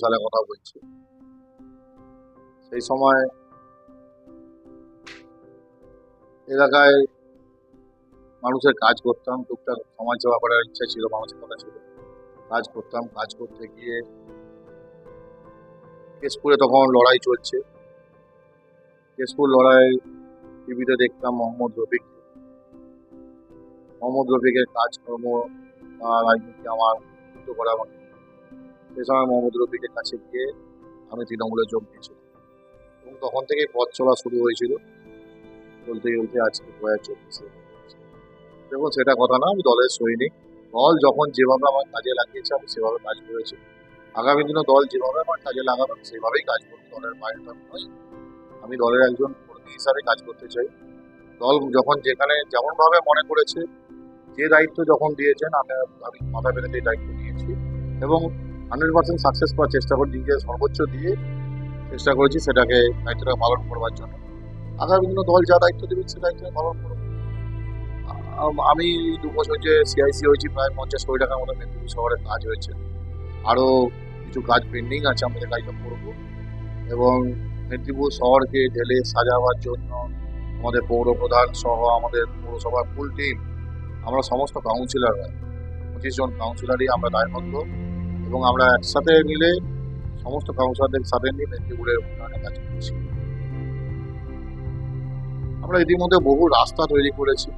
সালে কথা বলছি। সেই সময় এলাকায় মানুষের কাজ করতাম, টুকটাক সমাজ সেবা করার ইচ্ছা ছিল, মানসিকতা ছিল। কাজ করতাম, কাজ করতে গিয়ে কেশপুরে তখন লড়াই চলছে। কেশপুর লড়াই টিভিতে দেখতাম মোহাম্মদ রফিকের কাজকর্ম, রাজনীতি আমার যুক্ত করা আমাকে। সেই সময় মোহাম্মদ রফিকের কাছে গিয়ে আমি তৃণমূলে যোগ দিয়েছিলাম এবং তখন থেকেই পথ চলা শুরু হয়েছিল। চলতে চলতে আজকে 2024-এ। দেখুন, সেটা কথা না, আমি দলের সৈনিক। দল যখন যেভাবে আমার কাজে লাগিয়েছে আমি সেভাবে কাজ করেছি। আগামী দিনে দল যেভাবে আমার কাজে লাগাবে আমি সেভাবেই কাজ করবো, দলের বাইরে তো আমি নই। আমি দলের একজন কর্মী হিসাবে কাজ করতে চাই। দল যখন যেখানে যেমন ভাবে মনে করেছে, যে দায়িত্ব যখন দিয়েছেন আমি আমি মাথা পেতে সেই দায়িত্ব নিয়েছি এবং 100% সাকসেস করার চেষ্টা করি, নিজের সর্বোচ্চ দিয়ে চেষ্টা করেছি সেটাকে, দায়িত্বটা পালন করবার জন্য। আগামী দিনে দল যা দায়িত্ব দেবে সে দায়িত্ব আমি পালন করবো। আমি 2 বছর যে সিআইসি হয়েছি, প্রায় 50 কোটি টাকার মতো মেদিনীপুর শহরে কাজ হয়েছে। আরো কিছু কাজ পেন্ডিং আছে, আমাদের কাজটা করবো এবং মেদিনীপুর শহরকে ঢেলে সাজাবার জন্য আমাদের পৌর প্রধান সহ আমাদের পৌরসভার ফুল টিম, আমরা সমস্ত কাউন্সিলররা 25 জন কাউন্সিলরই আমরা দায়বদ্ধ এবং আমরা একসাথে মিলে সমস্ত কাউন্সিলরদের সাথে নিয়ে মেদিনীপুরের উন্নয়নে কাজ করছি। আমরা ইতিমধ্যে বহু রাস্তা তৈরি করেছি,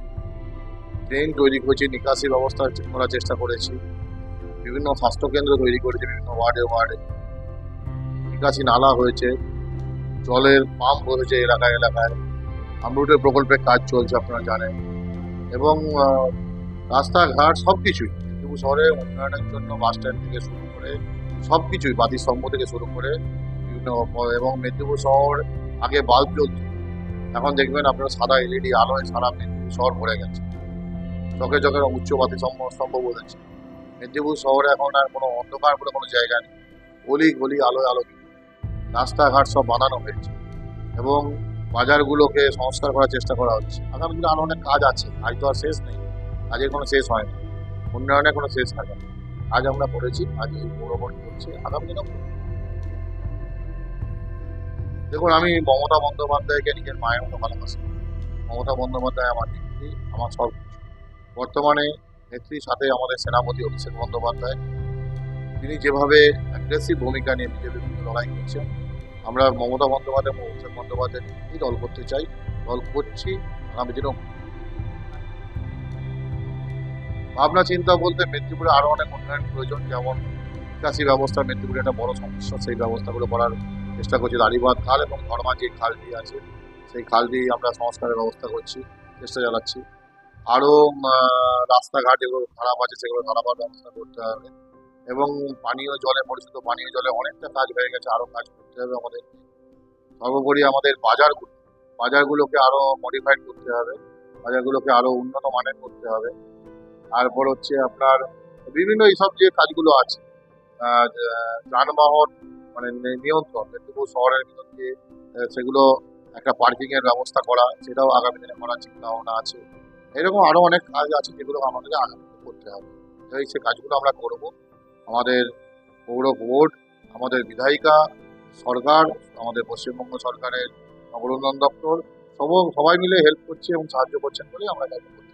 ট্রেন তৈরি করেছি, নিকাশি ব্যবস্থা করার চেষ্টা করেছি, বিভিন্ন স্বাস্থ্যকেন্দ্র তৈরি করেছি, বিভিন্ন ওয়ার্ডে ওয়ার্ডে নিকাশি নালা হয়েছে, জলের পাম্প হয়েছে এলাকায় এলাকায়, আমরুটের প্রকল্পের কাজ চলছে আপনারা জানেন এবং রাস্তাঘাট সবকিছুই মেদিনীপুর শহরে উন্নয়নের জন্য বাস স্ট্যান্ড থেকে শুরু করে সবকিছুই, বাতিস্তম্ভ থেকে শুরু করে বিভিন্ন এবং মেদিনীপুর শহর আগে বাল্ব জ্বলত, এখন দেখবেন আপনারা সাদা এলইডি আলোয় সারা মেদিনীপুর শহর ভরে গেছে। চকে চকে উচ্চ স্তম্ভ বলেছে। মেদিনীপুর শহরে এখন আর কোনো অন্ধকার বলে কোনো জায়গা নেই, গলি গলি আলোয় আলোকিত, রাস্তাঘাট সব বানানো হয়েছে এবং বাজারগুলোকে সংস্কার করার চেষ্টা করা হচ্ছে। আগামী দিনে আরো অনেক কাজ আছে, কাজ তো আর শেষ নেই, কাজের কোনো শেষ হয় না, উন্নয়নের কোনো শেষ থাকে না। আজ আমরা করেছি, আজ এই পৌরবর্তী করছে, আগামী দিনেও করবো। দেখুন, আমি মমতা বন্দ্যোপাধ্যায়কে নিজের মায়ের মতো ভালোবাসি। মমতা বন্দ্যোপাধ্যায় আমার নেত্রী, আমার সব কিছু। বর্তমানে নেত্রীর সাথে আমাদের সেনাপতি অভিষেক বন্দ্যোপাধ্যায়, তিনি যেভাবে অ্যাগ্রেসিভ ভূমিকা নিয়ে বিজেপির বিরুদ্ধে লড়াই করছেন, আমরা মমতা বন্দ্যোপাধ্যায় এবং অভিষেক বন্দ্যোপাধ্যায় নিয়েই দল করতে চাই, দল করছি, আগামী দিনেও। ভাবনা চিন্তা বলতে মেদিনীপুরে আরো অনেক উন্নয়ন প্রয়োজন, যেমন নিকাশি ব্যবস্থা মেদিনীপুরে একটা বড় সমস্যা, সেই ব্যবস্থাগুলো করার চেষ্টা করছি। দাঁড়িবাঁধ খাল এবং ধর্মা যে খাল দিয়ে আছে সেই খাল দিয়ে আমরা সংস্কারের ব্যবস্থা করছি, চেষ্টা চালাচ্ছি। আরো রাস্তাঘাট যেগুলো খারাপ আছে সেগুলো খারাপের ব্যবস্থা করতে হবে এবং পানীয় জলে, পরিশুদ্ধ পানীয় জলে অনেকটা কাজ হয়ে গেছে, আরো কাজ করতে হবে আমাদের। সর্বোপরি আমাদের বাজারগুলোকে আরো মডিফাইড করতে হবে, বাজারগুলোকে আরো উন্নত মানের করতে হবে। তারপর হচ্ছে আপনার বিভিন্ন এইসব যে কাজগুলো আছে, যানবাহন মানে নিয়ন্ত্রণ, মেদিনীপুর শহরের ভিতরে সেগুলো একটা পার্কিং এর ব্যবস্থা করা, সেটাও আগামী দিনে করার চিন্তা ভাবনা আছে। এরকম আরো অনেক কাজ আছে যেগুলো আমাদের আগামী দিনে করতে হবে। সেই কাজগুলো আমরা করব। আমাদের পৌর বোর্ড, আমাদের বিধায়িকা, সরকার, আমাদের পশ্চিমবঙ্গ সরকারের নগর উন্নয়ন দপ্তর সবাই মিলে হেল্প করছে এবং সাহায্য করছেন বলেই আমরা কাজ করছি।